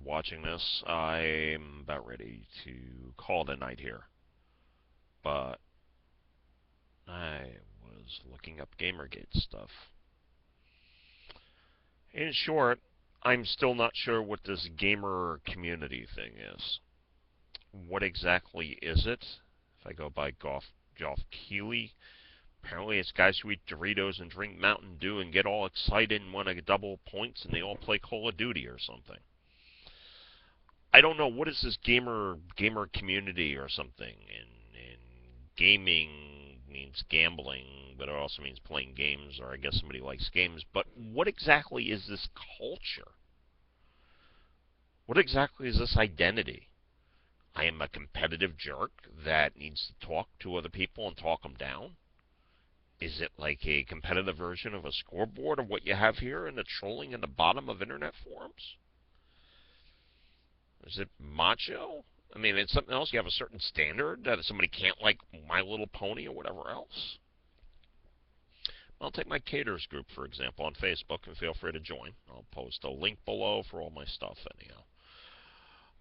watching this, I'm about ready to call it a night here. But I was looking up Gamergate stuff. In short, I'm still not sure what this gamer community thing is. What exactly is it? If I go by Geoff Keighley, apparently it's guys who eat Doritos and drink Mountain Dew and get all excited and want to double points, and they all play Call of Duty or something. I don't know, what is this gamer community or something? And gaming means gambling, but it also means playing games, or I guess somebody likes games. But what exactly is this culture? What exactly is this identity? I am a competitive jerk that needs to talk to other people and talk them down? Is it like a competitive version of a scoreboard of what you have here in the trolling in the bottom of internet forums? Is it macho? I mean, it's something else. You have a certain standard that somebody can't like My Little Pony or whatever else. I'll take my Caters group, for example, on Facebook, and feel free to join. I'll post a link below for all my stuff anyhow.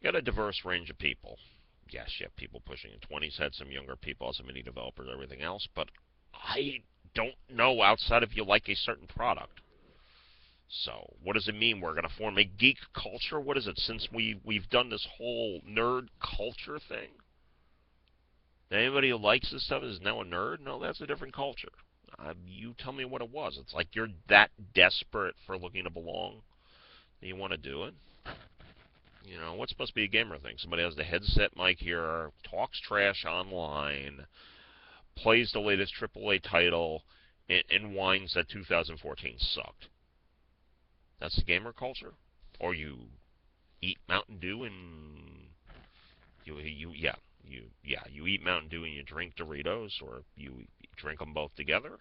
Got a diverse range of people. Yes, you have people pushing in 20s, had some younger people, some indie developers, everything else, but I don't know outside if you like a certain product. So, what does it mean? We're going to form a geek culture? What is it? Since we've done this whole nerd culture thing? Anybody who likes this stuff is now a nerd? No, that's a different culture. You tell me what it was. It's like you're that desperate for looking to belong that you want to do it. You know, what's supposed to be a gamer thing? Somebody has the headset mic here, talks trash online, plays the latest AAA title, and whines that 2014 sucked. That's the gamer culture? Or you eat Mountain Dew and you eat Mountain Dew and you drink Doritos, or you drink them both together?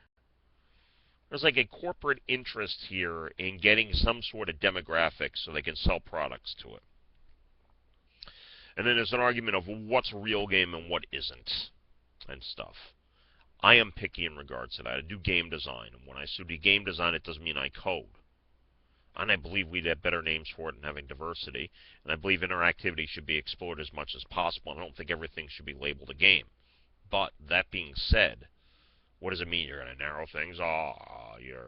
There's like a corporate interest here in getting some sort of demographic so they can sell products to it. And then there's an argument of what's a real game and what isn't, and stuff. I am picky in regards to that. I do game design, and when I do game design, it doesn't mean I code. And I believe we'd have better names for it than having diversity, and I believe interactivity should be explored as much as possible. I don't think everything should be labeled a game. But, that being said, what does it mean? You're going to narrow things? You're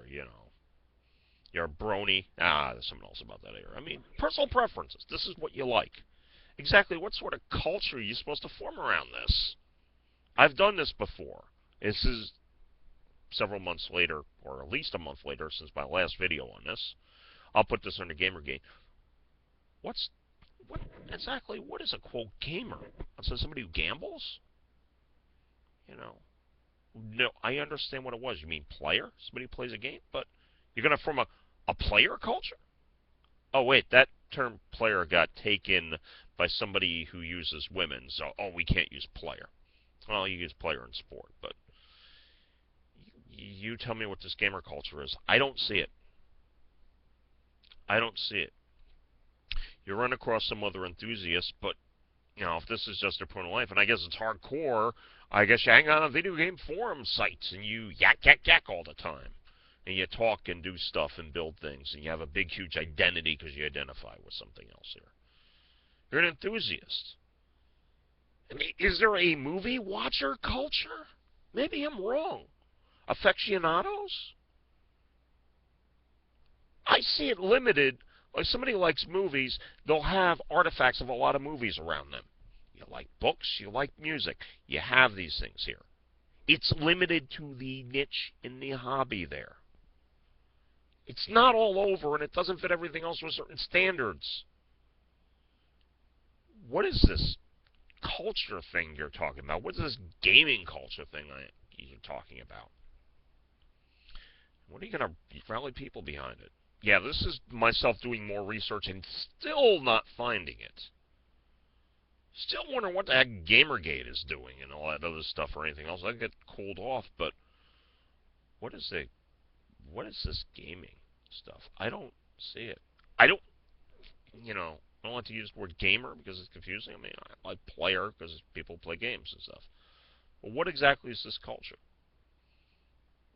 a brony. There's something else about that here. I mean, personal preferences. This is what you like. Exactly what sort of culture are you supposed to form around this? I've done this before. This is several months later, or at least a month later since my last video on this. I'll put this under Gamergate. What is a quote gamer? So somebody who gambles? You know. No, I understand what it was. You mean player? Somebody who plays a game? But you're going to form a player culture? Oh, wait, that term player got taken by somebody who uses women. So, we can't use player. Well, you use player in sport, but you tell me what this gamer culture is. I don't see it. I don't see it. You run across some other enthusiasts, but, you know, if this is just their personal life, and I guess it's hardcore, I guess you hang out on video game forum sites, and you yak all the time. And you talk and do stuff and build things, and you have a big, huge identity because you identify with something else here. You're an enthusiast. I mean, is there a movie watcher culture? Maybe I'm wrong. Aficionados? I see it limited. Like somebody likes movies, they'll have artifacts of a lot of movies around them. You like books, you like music. You have these things here. It's limited to the niche in the hobby there. It's not all over, and it doesn't fit everything else with certain standards. What is this culture thing you're talking about? What is this gaming culture thing you're talking about? What are you going to rally people behind it? Yeah, this is myself doing more research and still not finding it. Still wondering what the heck Gamergate is doing and all that other stuff or anything else. I get cooled off, but what is this gaming stuff? I don't see it. I don't like to use the word gamer because it's confusing. I mean, I like player because people play games and stuff. But what exactly is this culture?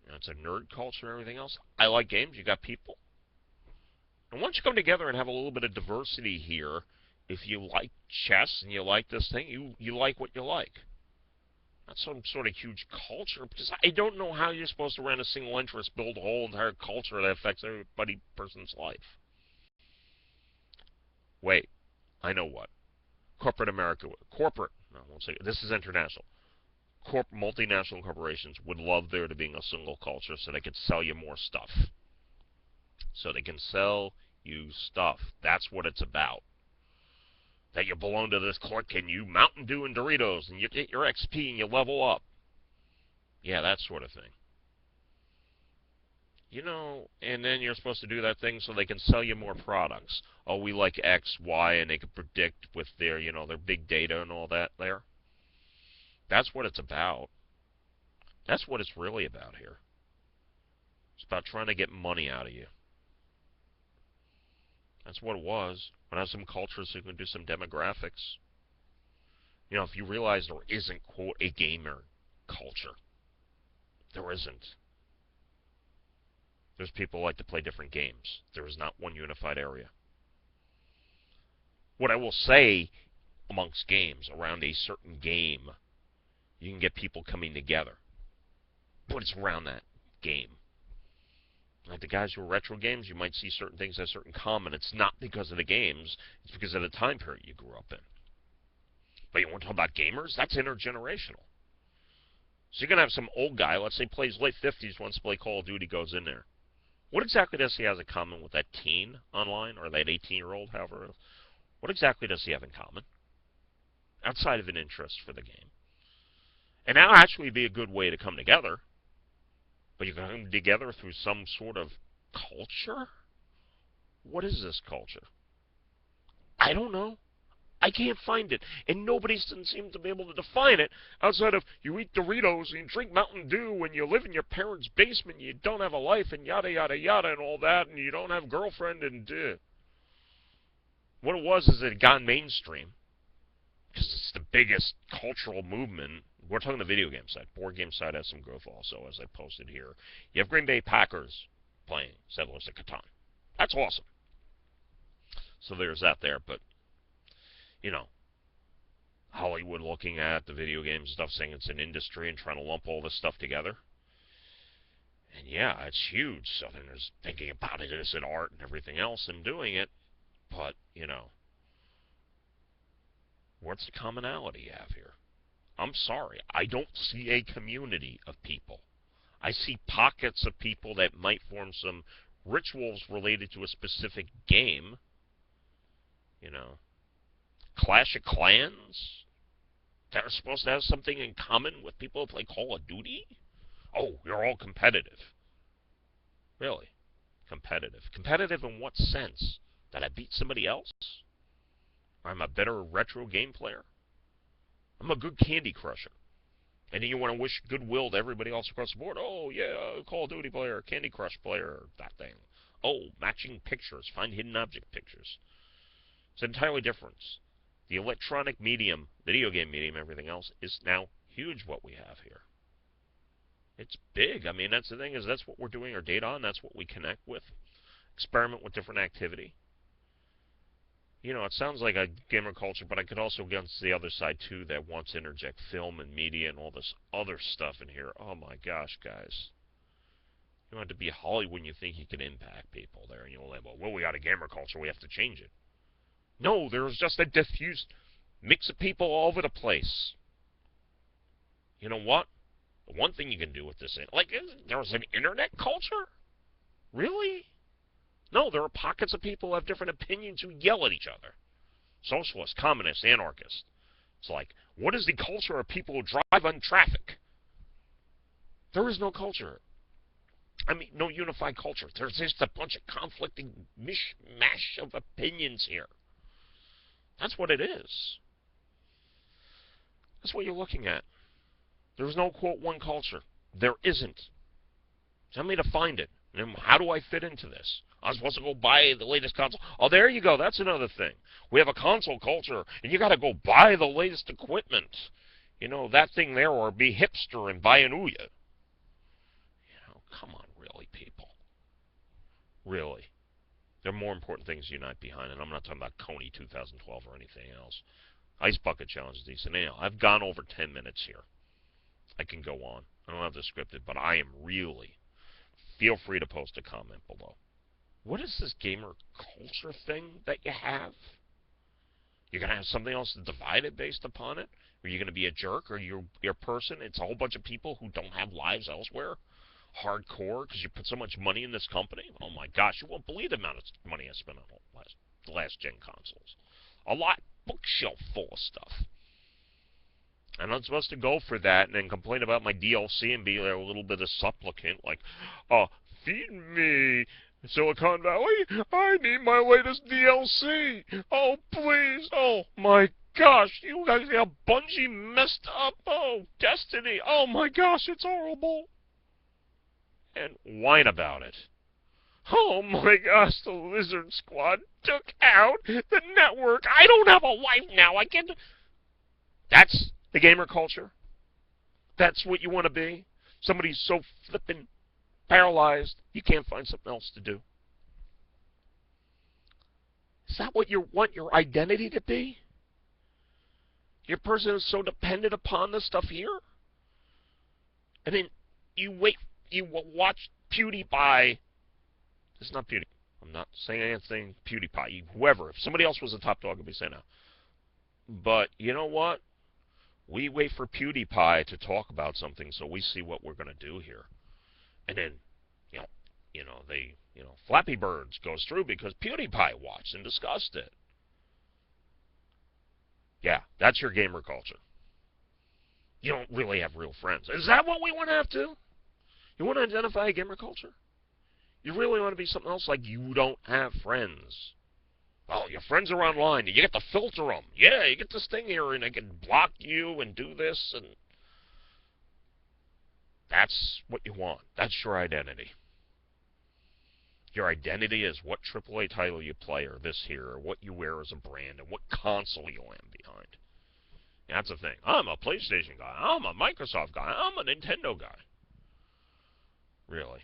You know, it's a nerd culture and everything else. I like games. You got people. And once you come together and have a little bit of diversity here, if you like chess and you like this thing, you like what you like. Not some sort of huge culture, because I don't know how you're supposed to run a single interest, build a whole entire culture that affects every person's life. Wait, I know what. Corporate America, no, I won't say it. This is international. Multinational corporations would love there to be a single culture so they could sell you more stuff. So they can sell you stuff. That's what it's about. That you belong to this clique and you Mountain Dew and Doritos and you get your XP and you level up. Yeah, that sort of thing. You know, and then you're supposed to do that thing so they can sell you more products. Oh, we like X, Y, and they can predict with their, their big data and all that there. That's what it's about. That's what it's really about here. It's about trying to get money out of you. That's what it was. When I have some cultures, so you can do some demographics. If you realize there isn't, quote, a gamer culture. There isn't. There's people who like to play different games. There is not one unified area. What I will say amongst games, around a certain game, you can get people coming together. But it's around that game. Like the guys who are retro games, you might see certain things that are certain common. It's not because of the games. It's because of the time period you grew up in. But you want to talk about gamers? That's intergenerational. So you're going to have some old guy, let's say plays late 50s, wants to play Call of Duty, goes in there. What exactly does he have in common with that teen online, or that 18-year-old, however? What exactly does he have in common? Outside of an interest for the game. And that'll actually be a good way to come together. But you can come together through some sort of culture? What is this culture? I don't know. I can't find it. And nobody seems to be able to define it outside of you eat Doritos and you drink Mountain Dew and you live in your parents' basement and you don't have a life and yada, yada, yada and all that and you don't have a girlfriend and what it was is it had gone mainstream because it's the biggest cultural movement. We're talking the video game side. Board game side has some growth also, as I posted here. You have Green Bay Packers playing Settlers of Catan. That's awesome. So there's that there, but Hollywood looking at the video game stuff, saying it's an industry and trying to lump all this stuff together. And yeah, it's huge. Southerners thinking about it as an art and everything else and doing it. But, what's the commonality you have here? I'm sorry, I don't see a community of people. I see pockets of people that might form some rituals related to a specific game. Clash of Clans that are supposed to have something in common with people who play Call of Duty? Oh, you're all competitive. Really? Competitive. Competitive in what sense? That I beat somebody else? Or I'm a better retro game player? I'm a good Candy Crusher. And then you want to wish goodwill to everybody else across the board. Oh, yeah, Call of Duty player, Candy Crush player, that thing. Oh, matching pictures, find hidden object pictures. It's entirely different. The electronic medium, video game medium, everything else, is now huge what we have here. It's big. I mean, that's the thing, is that's what we're doing our data on. That's what we connect with. Experiment with different activity. It sounds like a gamer culture, but I could also get to the other side, too, that wants to interject film and media and all this other stuff in here. Oh, my gosh, guys. You don't have to be Hollywood when you think you can impact people there. And you'll label, well, we got a gamer culture, we have to change it. No, there's just a diffused mix of people all over the place. You know what? The one thing you can do with this, like, there's an internet culture? Really? No, there are pockets of people who have different opinions who yell at each other. Socialists, communists, anarchists. It's like, what is the culture of people who drive on traffic? There is no culture. I mean, no unified culture. There's just a bunch of conflicting mishmash of opinions here. That's what it is. That's what you're looking at. There's no, quote, one culture. There isn't. Tell me to find it. And how do I fit into this? I'm supposed to go buy the latest console. Oh, there you go. That's another thing. We have a console culture, and you got to go buy the latest equipment. That thing there, or be hipster and buy an Ouya. Come on, really, people. Really. There are more important things to unite behind, and I'm not talking about Coney 2012 or anything else. Ice Bucket Challenge is decent. Anyhow, I've gone over 10 minutes here. I can go on. I don't have this scripted, but I am really... Feel free to post a comment below. What is this gamer culture thing that you have? You're going to have something else divided based upon it? Are you going to be a jerk? Or you're a person? It's a whole bunch of people who don't have lives elsewhere? Hardcore because you put so much money in this company? Oh my gosh, you won't believe the amount of money I spent on last gen consoles. A lot. Bookshelf full of stuff. I'm not supposed to go for that and then complain about my DLC and be a little bit of supplicant, like, feed me, Silicon Valley, I need my latest DLC. Oh, please, oh my gosh, you guys got Bungie messed up. Oh, Destiny, oh my gosh, it's horrible. And whine about it. Oh my gosh, the Lizard Squad took out the network. I don't have a life now. I can... That's the gamer culture? That's what you want to be? Somebody so flippin' paralyzed, you can't find something else to do? Is that what you want your identity to be? Your person is so dependent upon this stuff here? And then you watch PewDiePie. It's not PewDiePie. I'm not saying anything PewDiePie. Whoever. If somebody else was the top dog, I'd be saying no. But you know what? We wait for PewDiePie to talk about something so we see what we're going to do here. And then, Flappy Birds goes through because PewDiePie watched and discussed it. Yeah, that's your gamer culture. You don't really have real friends. Is that what we want to have to? You want to identify a gamer culture? You really want to be something else like you don't have friends? Oh, your friends are online. You get to filter them. Yeah, you get this thing here, and they can block you and do this, and that's what you want. That's your identity. Your identity is what AAA title you play, or this here, or what you wear as a brand, and what console you land behind. That's the thing. I'm a PlayStation guy. I'm a Microsoft guy. I'm a Nintendo guy. Really.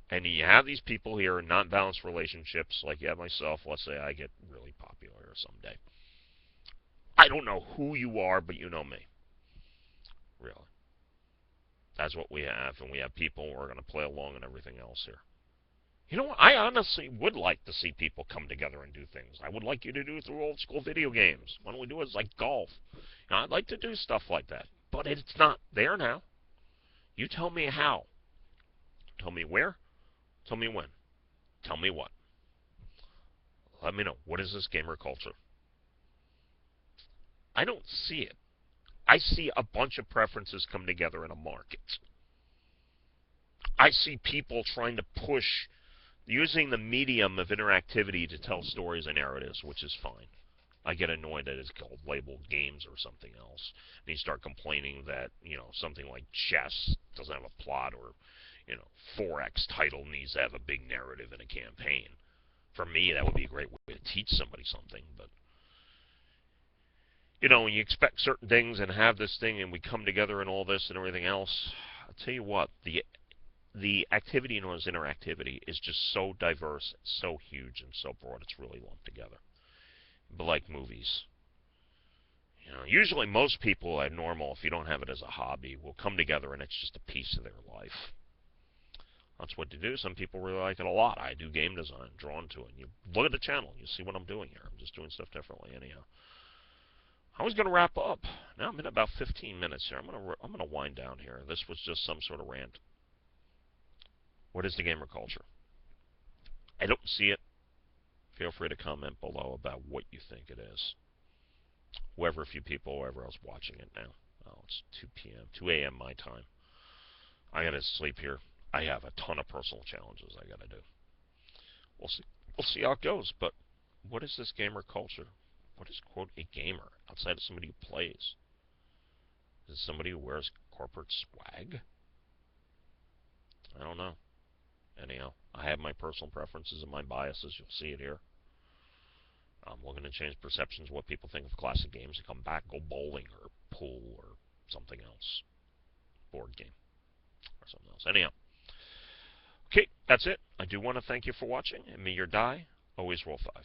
And you have these people here in non-balanced relationships, like you have myself. Let's say I get really popular here someday. I don't know who you are, but you know me. Really. That's what we have, and we have people who are going to play along and everything else here. You know what? I honestly would like to see people come together and do things. I would like you to do it through old school video games. Why don't we do it like golf? I'd like to do stuff like that. But it's not there now. You tell me how. Tell me where. Tell me when. Tell me what. Let me know. What is this gamer culture? I don't see it. I see a bunch of preferences come together in a market. I see people trying to push, using the medium of interactivity to tell stories and narratives, which is fine. I get annoyed that it's called labeled games or something else. And you start complaining that, something like chess doesn't have a plot, or 4X title needs to have a big narrative and a campaign. For me, that would be a great way to teach somebody something. But, when you expect certain things and have this thing and we come together and all this and everything else, I'll tell you what, the activity known as interactivity is just so diverse, so huge, and so broad, it's really lumped together. But like movies. Usually most people are normal, if you don't have it as a hobby, will come together and it's just a piece of their life. That's what to do. Some people really like it a lot. I do game design, drawn to it. You look at the channel, you see what I'm doing here. I'm just doing stuff differently anyhow. I was going to wrap up. Now I'm in about 15 minutes here. I'm going to wind down here. This was just some sort of rant. What is the gamer culture? I don't see it. Feel free to comment below about what you think it is. Whoever, a few people, whoever else watching it now. Oh, it's 2 p.m., 2 a.m. my time. I got to sleep here. I have a ton of personal challenges I got to do. We'll see how it goes. But what is this gamer culture? What is, quote, a gamer outside of somebody who plays? Is it somebody who wears corporate swag? I don't know. Anyhow, I have my personal preferences and my biases. You'll see it here. I'm looking to change perceptions of what people think of classic games and come back, go bowling or pool or something else. Board game or something else. Anyhow. Okay, that's it. I do want to thank you for watching, and may your die always roll 5.